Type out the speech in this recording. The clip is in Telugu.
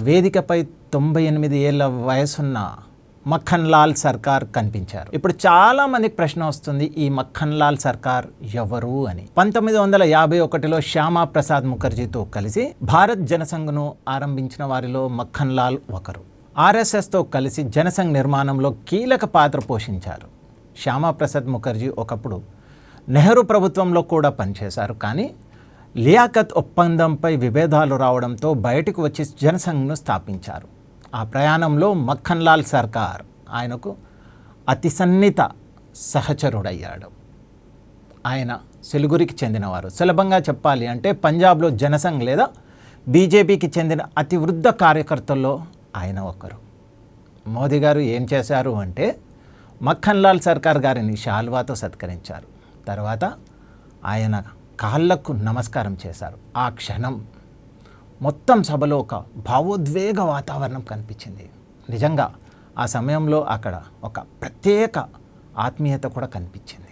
వేదికపై 98 ఏళ్ల వయసున్న మక్కన్ లాల్ సర్కార్ కనిపించారు. ఇప్పుడు చాలామందికి ప్రశ్న వస్తుంది, ఈ మక్కన్ లాల్ సర్కార్ ఎవరు అని. 1951లో శ్యామా ప్రసాద్ ముఖర్జీతో కలిసి భారత్ జనసంఘ్ను ఆరంభించిన వారిలో మక్కన్ లాల్ ఒకరు. ఆర్ఎస్ఎస్తో కలిసి జనసంఘ్ నిర్మాణంలో కీలక పాత్ర పోషించారు. శ్యామా ప్రసాద్ ముఖర్జీ ఒకప్పుడు నెహ్రూ ప్రభుత్వంలో కూడా పనిచేశారు. కానీ లియాఖత్ ఒప్పందంపై విభేదాలు రావడంతో బయటకు వచ్చి జనసంఘ్ను స్థాపించారు. ఆ ప్రయాణంలో మక్కన్ లాల్ సర్కార్ ఆయనకు అతి సన్నిహిత సహచరుడయ్యాడు. ఆయన సిలిగురికి చెందినవారు. సులభంగా చెప్పాలి అంటే పంజాబ్లో జనసంఘ్ లేదా బీజేపీకి చెందిన అతి వృద్ధ కార్యకర్తల్లో ఆయన ఒకరు. మోదీ గారు ఏం చేశారు అంటే మక్కన్ లాల్ సర్కార్ గారిని శాల్వాతో సత్కరించారు. తర్వాత ఆయన కాళ్ళకు నమస్కారం చేశారు. ఆ క్షణం మొత్తం సభలో ఒక భావోద్వేగ వాతావరణం కనిపించింది. నిజంగా ఆ సమయంలో అక్కడ ఒక ప్రత్యేక ఆత్మీయత కూడా కనిపించింది.